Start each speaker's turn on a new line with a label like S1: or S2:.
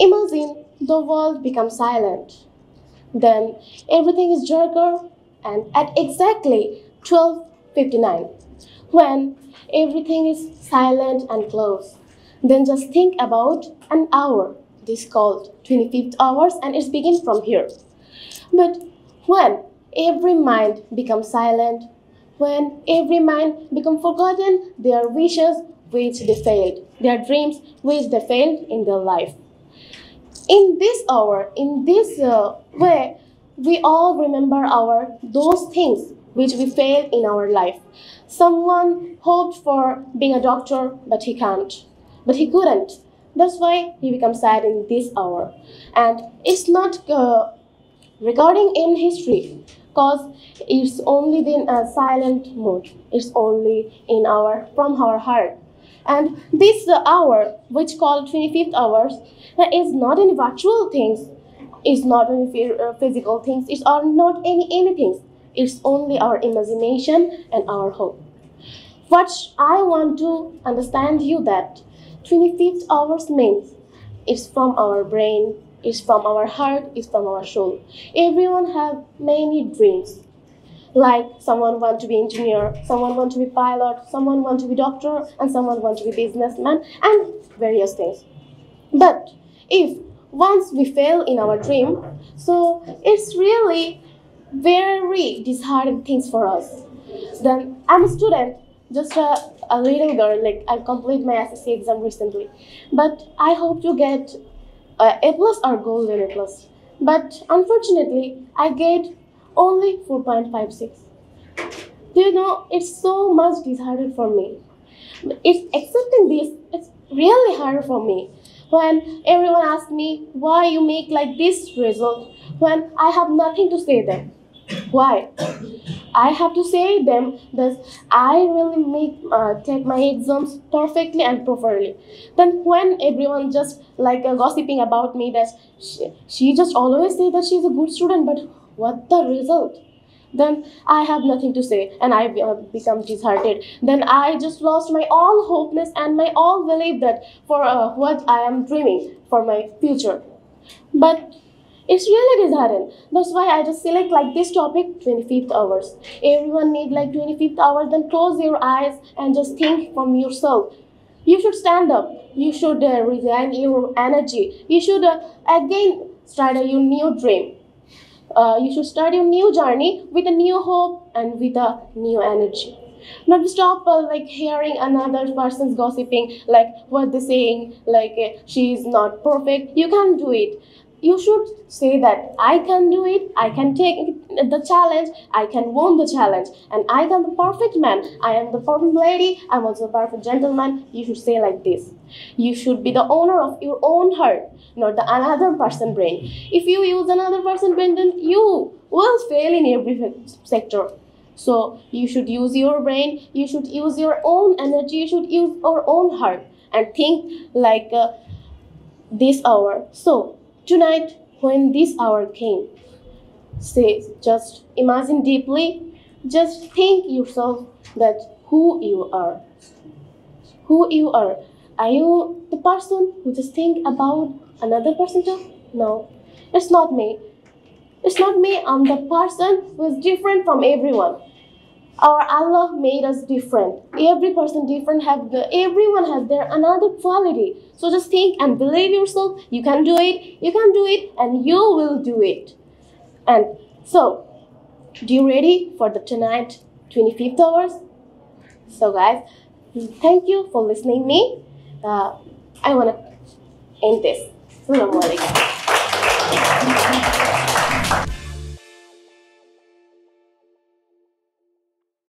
S1: Imagine the world becomes silent. Then everything is darker, and at exactly 12:59, when everything is silent and close, then just think about an hour. This called 25th hours, and it's begin from here. But when every mind becomes silent, when every mind becomes forgotten their wishes which they failed, their dreams which they failed in their life. In this hour, in this way, we all remember our those things which we failed in our life. Someone hoped for being a doctor, but he can't, but he couldn't. That's why he becomes sad in this hour, and it's not recording in history, cause it's only in a silent mood. It's only in our from our heart. And this hour, which called 25th hours, is not any virtual things, is not any physical things, it's are not any anything. It's only our imagination and our hope. What I want to understand you that 25th hours means it's from our brain, it's from our heart, it's from our soul. Everyone have many dreams. Like someone want to be engineer, someone want to be pilot, someone want to be doctor, and someone want to be businessman, and various things. But if once we fail in our dream, so it's really very disheartening things for us. Then I'm a student, just a little girl, like I complete my SSC exam recently. But I hope to get A plus or golden A plus. But unfortunately, I get only 4.56. Do you know, it's so much disheartening for me. It's accepting this, it's really hard for me. When everyone asks me why you make like this result, when I have nothing to say them. Why? I have to say them that I really take my exams perfectly and properly. Then when everyone just like gossiping about me that she just always say that she's a good student, but what the result? Then I have nothing to say and I become disheartened. Then I just lost my all hopeness and my all belief that for what I am dreaming for my future. But it's really disheartening. That's why I just select like this topic, 25th hours. Everyone need like 25th hours. Then close your eyes and just think from yourself. You should stand up. You should regain your energy. You should again start your new dream. You should start your new journey with a new hope and with a new energy. Not stop like hearing another person's gossiping, like what they're saying, like she is not perfect. You can't do it. You should say that I can do it, I can take the challenge, I can win the challenge, and I am the perfect man, I am the perfect lady, I'm also a perfect gentleman. You should say like this. You should be the owner of your own heart, not the another person's brain. If you use another person's brain, then you will fail in every sector. So you should use your brain, you should use your own energy, you should use your own heart and think like this hour. So tonight, when this hour came, say, just imagine deeply, just think yourself that who you are. Who you are. Are you the person who just think about another person too? No, it's not me. It's not me. I'm the person who is different from everyone. Our Allah made us different. Every person different everyone has their another quality. So just think and believe yourself. You can do it. You can do it, and you will do it. And so, do you ready for the tonight 25th hours? So guys, thank you for listening me. I wanna end this. Assalamualaikum.